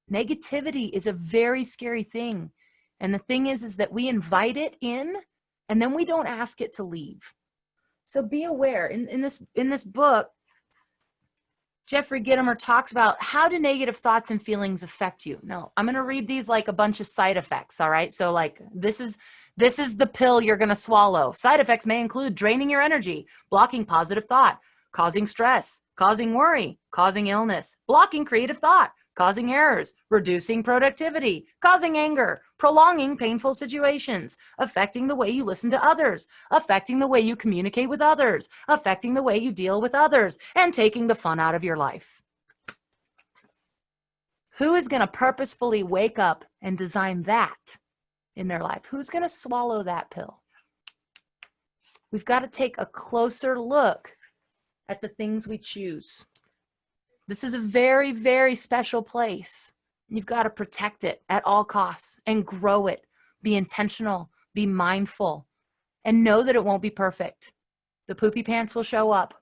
Negativity is a very scary thing. And the thing is that we invite it in and then we don't ask it to leave. So be aware. In this book, Jeffrey Gitomer talks about how do negative thoughts and feelings affect you. Now, I'm going to read these like a bunch of side effects, all right? So like this is the pill you're going to swallow. Side effects may include draining your energy, blocking positive thought, causing stress, causing worry, causing illness, blocking creative thought, causing errors, reducing productivity, causing anger, prolonging painful situations, affecting the way you listen to others, affecting the way you communicate with others, affecting the way you deal with others, and taking the fun out of your life. Who is going to purposefully wake up and design that in their life? Who's going to swallow that pill? We've got to take a closer look at the things we choose. This is a very, very special place. You've got to protect it at all costs and grow it. Be intentional, be mindful, and know that it won't be perfect. The poopy pants will show up.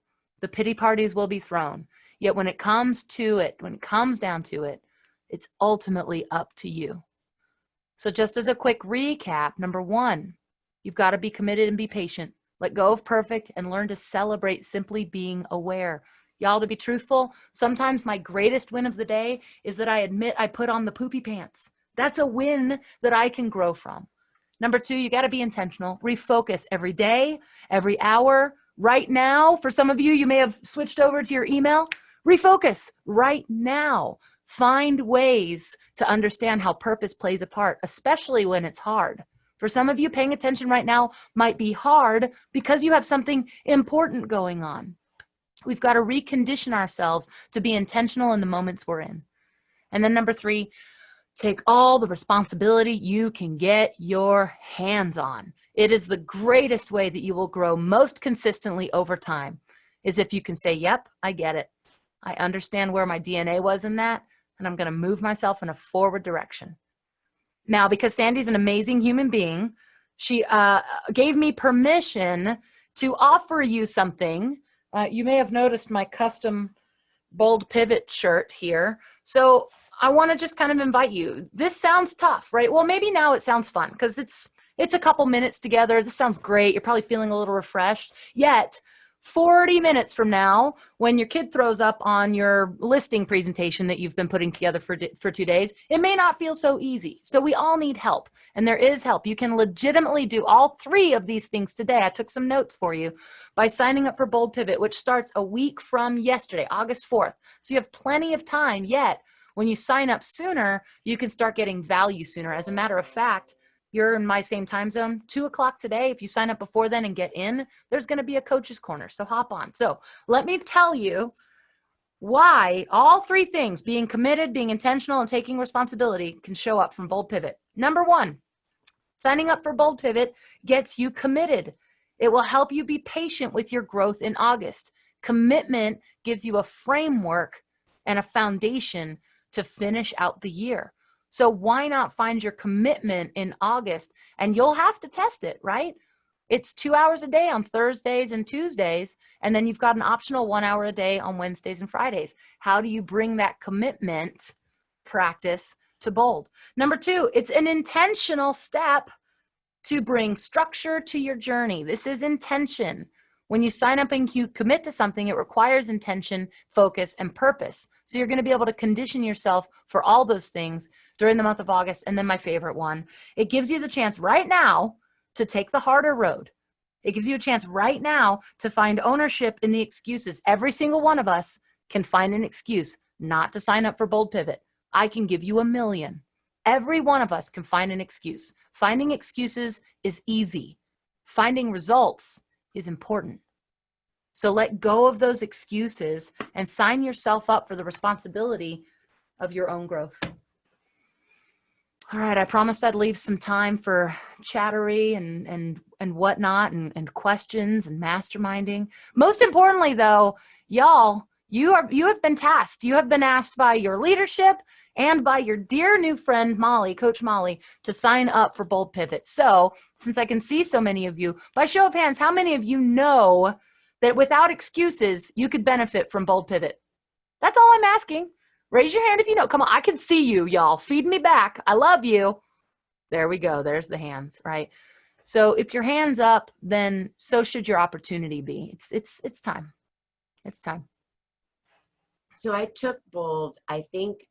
The pity parties will be thrown. Yet when it comes to it, when it comes down to it, it's ultimately up to you. So just as a quick recap, number one, you've got to be committed and be patient. Let go of perfect and learn to celebrate simply being aware. Y'all, to be truthful, sometimes my greatest win of the day is that I admit I put on the poopy pants. That's a win that I can grow from. Number two, you got to be intentional. Refocus every day, every hour. Right now, for some of you, you may have switched over to your email. Refocus right now. Find ways to understand how purpose plays a part, especially when it's hard. For some of you, paying attention right now might be hard because you have something important going on. We've got to recondition ourselves to be intentional in the moments we're in. And then number three, take all the responsibility you can get your hands on. It is the greatest way that you will grow most consistently over time, is if you can say, yep, I get it. I understand where my DNA was in that, and I'm going to move myself in a forward direction. Now, because Sandy's an amazing human being, she gave me permission to offer you something. You may have noticed my custom bold pivot shirt here. So I want to just kind of invite you. This sounds tough, right? Well, maybe now it sounds fun because it's a couple minutes together. This sounds great. You're probably feeling a little refreshed. Yet 40 minutes from now, when your kid throws up on your listing presentation that you've been putting together for 2 days, it may not feel so easy. So we all need help, and there is help. You can legitimately do all three of these things today. I took some notes for you by signing up for Bold Pivot, which starts a week from yesterday, August 4th. So you have plenty of time, yet when you sign up sooner, you can start getting value sooner. As a matter of fact, you're in my same time zone, 2 o'clock today. If you sign up before then and get in, there's going to be a coach's corner. So hop on. So let me tell you why all three things, being committed, being intentional, and taking responsibility, can show up from Bold Pivot. Number one, signing up for Bold Pivot gets you committed. It will help you be patient with your growth in August. Commitment gives you a framework and a foundation to finish out the year. So why not find your commitment in August? And you'll have to test it, right? It's 2 hours a day on Thursdays and Tuesdays, and then you've got an optional 1 hour a day on Wednesdays and Fridays. How do you bring that commitment practice to Bold? Number two, it's an intentional step to bring structure to your journey. This is intention. When you sign up and you commit to something, it requires intention, focus, and purpose. So you're going to be able to condition yourself for all those things during the month of August. And then my favorite one, it gives you the chance right now to take the harder road. It gives you a chance right now to find ownership in the excuses. Every single one of us can find an excuse not to sign up for Bold Pivot. I can give you 1 million. Every one of us can find an excuse. Finding excuses is easy. Finding results is important. So let go of those excuses and sign yourself up for the responsibility of your own growth. All right, I promised I'd leave some time for chattery and whatnot and questions and masterminding. Most importantly, though, y'all, you have been tasked. You have been asked by your leadership and by your dear new friend, Molly, Coach Molly, to sign up for Bold Pivot. So since I can see so many of you, by show of hands, how many of you know that without excuses, you could benefit from Bold Pivot? That's all I'm asking. Raise your hand if you know. Come on, I can see you, y'all. Feed me back. I love you. There we go. There's the hands, right? So if your hand's up, then so should your opportunity be. It's time. It's time. So I took Bold, I think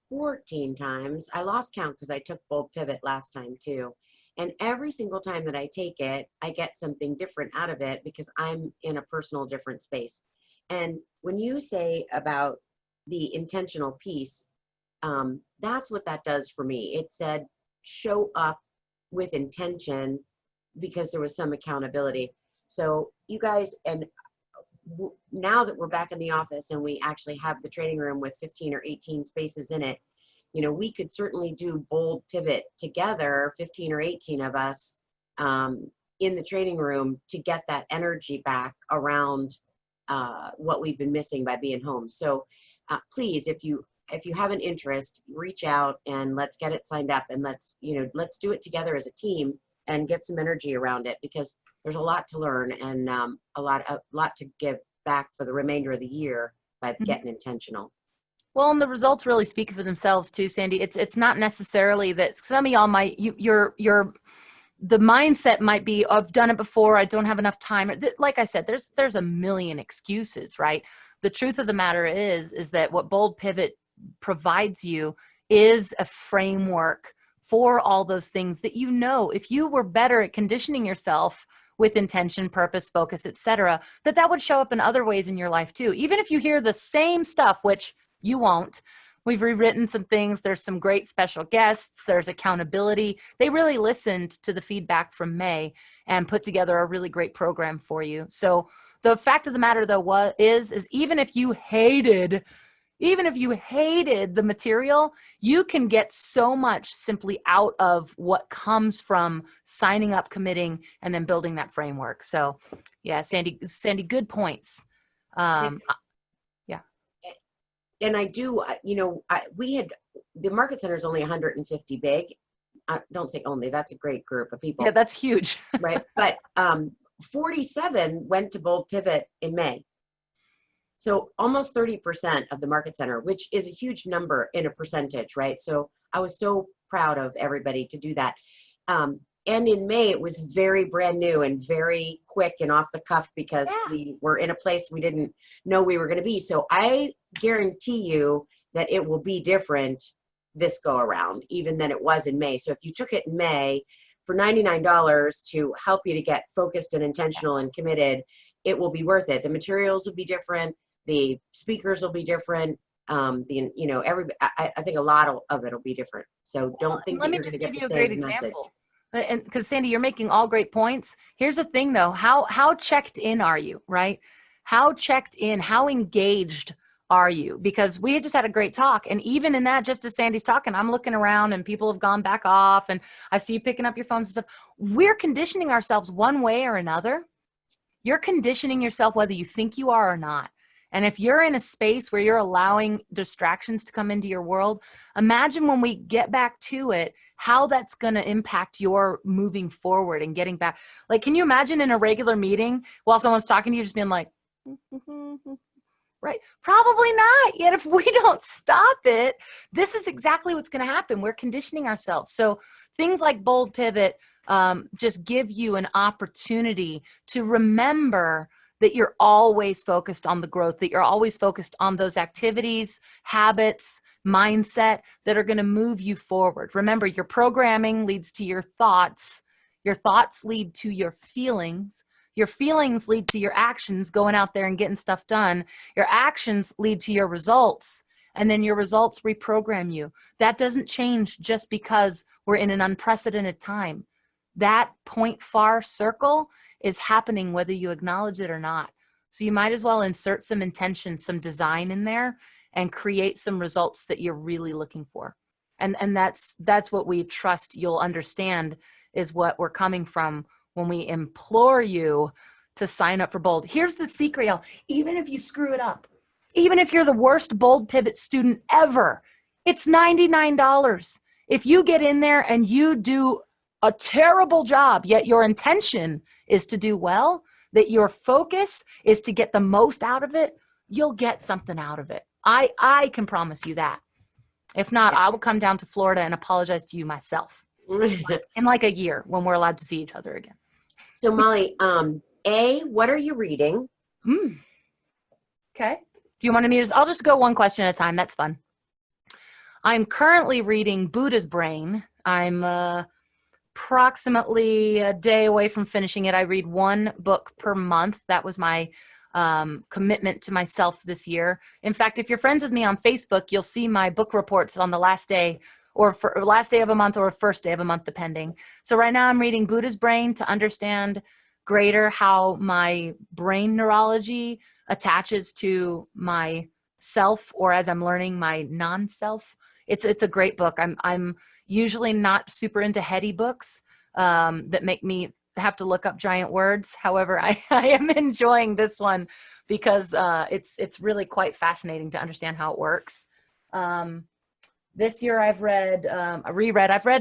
14 times. I lost count because I took Bold Pivot last time too. And every single time that I take it, I get something different out of it because I'm in a personal different space. And when you say about the intentional piece, that's what that does for me. It said, show up with intention because there was some accountability. So you guys, and now that we're back in the office and we actually have the training room with 15 or 18 spaces in it, you know, we could certainly do Bold Pivot together, 15 or 18 of us in the training room to get that energy back around what we've been missing by being home. So please, if you have an interest, reach out and let's get it signed up, and let's do it together as a team and get some energy around it, because there's a lot to learn and a lot to give back for the remainder of the year by getting intentional. Well, and the results really speak for themselves too, Sandy. It's not necessarily that some of y'all might the mindset might be, I've done it before, I don't have enough time. Like I said, there's a million excuses, right? The truth of the matter is that what Bold Pivot provides you is a framework for all those things that, if you were better at conditioning yourself with intention, purpose, focus, etc., that would show up in other ways in your life too. Even if you hear the same stuff, which you won't. We've rewritten some things. There's some great special guests. There's accountability. They really listened to the feedback from May and put together a really great program for you. So the fact of the matter, though, is even if you hated the material, you can get so much simply out of what comes from signing up, committing, and then building that framework. So yeah, Sandy, good points. And I do, we had, the Market Center is only 150 big. Don't say only, that's a great group of people. Yeah, that's huge. Right. But 47 went to Bold Pivot in May. So almost 30% of the Market Center, which is a huge number in a percentage, right? So I was so proud of everybody to do that. And in May, it was very brand new and very quick and off the cuff, because we were in a place we didn't know we were going to be. So I guarantee you that it will be different this go around, even than it was in May. So if you took it in May for $99 to help you to get focused and intentional and committed, it will be worth it. The materials will be different. The speakers will be different. I think a lot of it will be different. So don't think that you're going to get the same message. And because Sandy, you're making all great points. Here's the thing though, how checked in are you, right? How checked in, how engaged are you? Because we just had a great talk. And even in that, just as Sandy's talking, I'm looking around and people have gone back off and I see you picking up your phones and stuff. We're conditioning ourselves one way or another. You're conditioning yourself whether you think you are or not. And if you're in a space where you're allowing distractions to come into your world, imagine when we get back to it, how that's going to impact your moving forward and getting back. Like, can you imagine in a regular meeting while someone's talking to you, just being like, right? Probably not. Yet if we don't stop it, this is exactly what's going to happen. We're conditioning ourselves. So things like Bold Pivot just give you an opportunity to remember that you're always focused on the growth, that you're always focused on those activities, habits, mindset that are going to move you forward. Remember, your programming leads to your thoughts lead to your feelings lead to your actions, going out there and getting stuff done. Your actions lead to your results, and then your results reprogram you. That doesn't change just because we're in an unprecedented time. That point far circle is happening whether you acknowledge it or not. So you might as well insert some intention, some design in there and create some results that you're really looking for. And that's what we trust you'll understand is what we're coming from when we implore you to sign up for Bold. Here's the secret, y'all. Even if you screw it up, even if you're the worst Bold Pivot student ever, it's $99. If you get in there and you do a terrible job, yet your intention is to do well, that your focus is to get the most out of it, you'll get something out of it. I can promise you that. If not, I will come down to Florida and apologize to you myself in like a year when we're allowed to see each other again. So Molly, what are you reading? Okay. Do you want me to I'll just go one question at a time. That's fun. I'm currently reading Buddha's Brain. I'm approximately a day away from finishing it. I read one book per month. That was my commitment to myself this year. In fact, if you're friends with me on Facebook, you'll see my book reports on the last day or last day of a month or first day of a month, depending. So right now I'm reading Buddha's Brain to understand greater how my brain neurology attaches to my self, or as I'm learning, my non-self. It's a great book. I'm usually not super into heady books that make me have to look up giant words. However, I am enjoying this one because it's really quite fascinating to understand how it works. This year I've read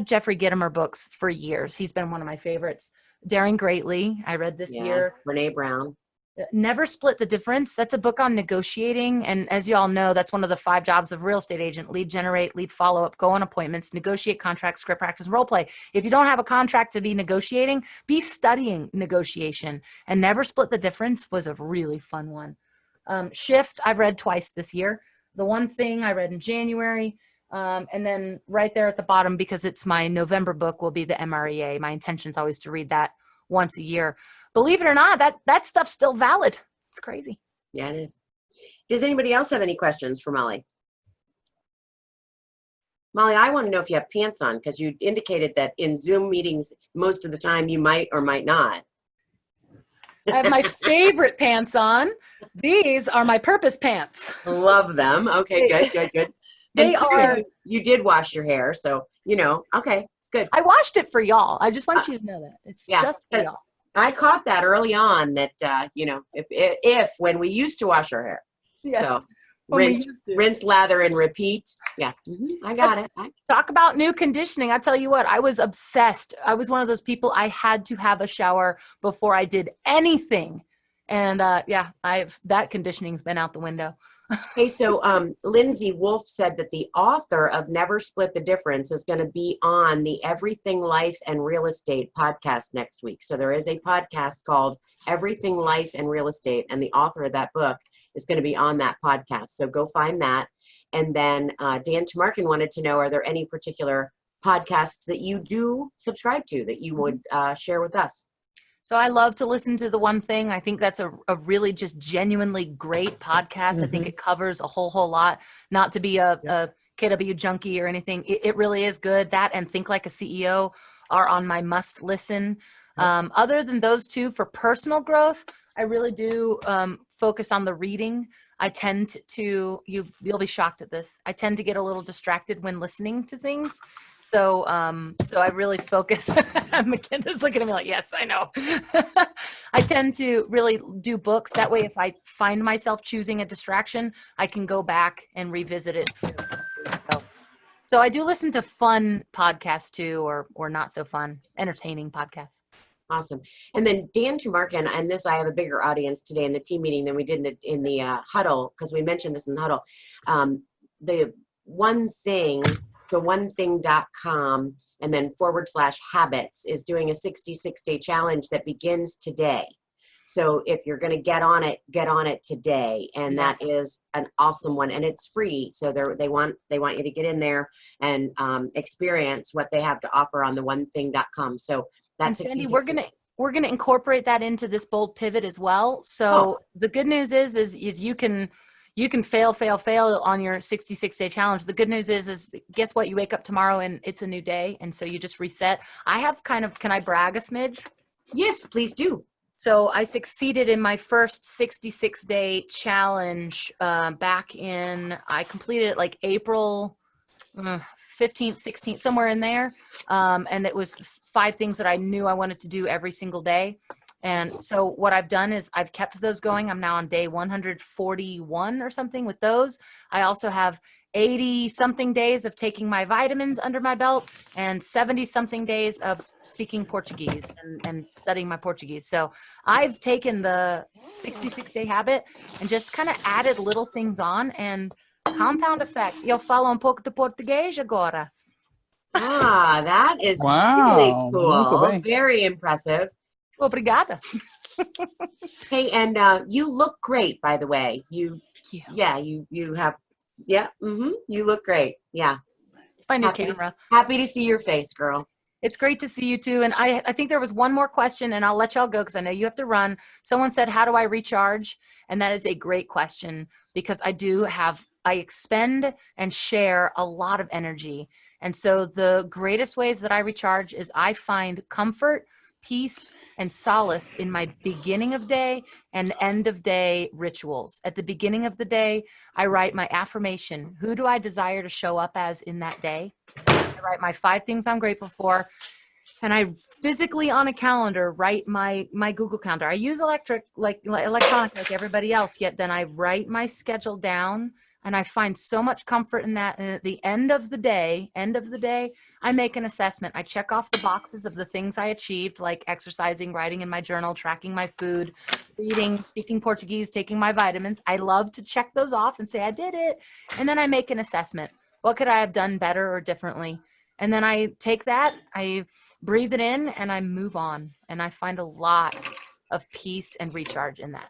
Jeffrey Gitomer books for years. He's been one of my favorites. Daring Greatly, I read this year. Brene Brown. Never Split the Difference. That's a book on negotiating. And as you all know, that's one of the 5 jobs of a real estate agent: lead generate, lead follow up, go on appointments, negotiate contracts, script practice, and role play. If you don't have a contract to be negotiating, be studying negotiation. And Never Split the Difference was a really fun one. Shift, I've read twice this year. The One Thing I read in January. And then right there at the bottom, because it's my November book, will be the MREA. My intention is always to read that once a year. Believe it or not, that stuff's still valid. It's crazy. Yeah, it is. Does anybody else have any questions for Molly? Molly, I want to know if you have pants on, because you indicated that in Zoom meetings, most of the time you might or might not. I have my favorite pants on. These are my purpose pants. Love them. Okay, good. They And are. You did wash your hair, so, okay, good. I washed it for y'all. I just want you to know that. It's just for y'all. I caught that early on that, if when we used to wash our hair. Yes. So When we rinse, used to. rinse, lather, and repeat. Yeah, I got it. Talk about new conditioning. I tell you what, I was obsessed. I was one of those people, I had to have a shower before I did anything. And that conditioning's been out the window. Hey, so Lindsay Wolf said that the author of Never Split the Difference is going to be on the Everything Life and Real Estate podcast next week. So there is a podcast called Everything Life and Real Estate, and the author of that book is going to be on that podcast. So go find that. And then Dan Tamarkin wanted to know, are there any particular podcasts that you do subscribe to that you would share with us? So I love to listen to The One Thing. I think that's a really just genuinely great podcast. I think it covers a whole lot. Not to be a KW junkie or anything. It really is good. That and Think Like a CEO are on my must listen. Other than those two, for personal growth, I really do focus on the reading. I tend to, you'll be shocked at this, I tend to get a little distracted when listening to things. So I really focus. McKenna's looking at me like, yes, I know. I tend to really do books. That way, if I find myself choosing a distraction, I can go back and revisit it. So I do listen to fun podcasts too, or not so fun, entertaining podcasts. Awesome. And then Dan Tamarkin, and this, I have a bigger audience today in the team meeting than we did in the huddle, because we mentioned this in the huddle. The One Thing, so onething.com, and then /habits is doing a 66-day challenge that begins today. So if you're going to get on it today. And Yes. That is an awesome one, and it's free. So they want you to get in there and experience what they have to offer on the onething.com. So that's and Sandy, we're gonna incorporate that into this bold pivot as well. So The good news is you can fail on your 66-day challenge. The good news is guess what? You wake up tomorrow and it's a new day, and so you just reset. I have can I brag a smidge? Yes, please do. So I succeeded in my first 66-day challenge I completed it like April 15th, 16th, somewhere in there. And it was 5 things that I knew I wanted to do every single day. And so what I've done is I've kept those going. I'm now on day 141 or something with those. I also have 80 something days of taking my vitamins under my belt and 70 something days of speaking Portuguese and studying my Portuguese. So I've taken the 66-day habit and just kind of added little things on, and compound effect. Eu falo pouco de português agora. That is really cool. Very impressive. Obrigada. Hey, and you look great, by the way. You have, you look great. Yeah. It's my new camera. Happy to see your face, girl. It's great to see you too. And I think there was one more question, and I'll let y'all go because I know you have to run. Someone said, how do I recharge? And that is a great question, because I expend and share a lot of energy. And so the greatest ways that I recharge is I find comfort, peace, and solace in my beginning of day and end of day rituals. At the beginning of the day, I write my affirmation. Who do I desire to show up as in that day? I write my 5 things I'm grateful for. and I physically on a calendar write my Google Calendar. I use electronic like everybody else, yet then I write my schedule down, and I find so much comfort in that. And at the end of the day, I make an assessment. I check off the boxes of the things I achieved, like exercising, writing in my journal, tracking my food, reading, speaking Portuguese, taking my vitamins. I love to check those off and say I did it. And then I make an assessment. What could I have done better or differently? And then I take that, I breathe it in, and I move on. And I find a lot of peace and recharge in that.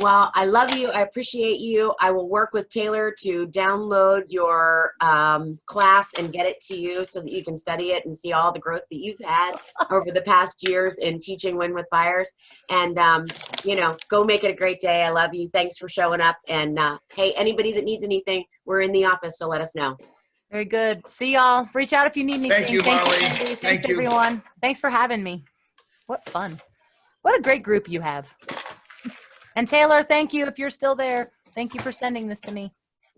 Well, I love you. I appreciate you. I will work with Taylor to download your class and get it to you so that you can study it and see all the growth that you've had over the past years in teaching Win with Buyers. And, you know, go make it a great day. I love you. Thanks for showing up. And, hey, anybody that needs anything, we're in the office, so let us know. Very good. See y'all. Reach out if you need anything. Thank you, Molly. Sandy. Thanks, Thank you. everyone. Thanks for having me. What fun. What a great group you have. And Taylor, thank you if you're still there. Thank you for sending this to me.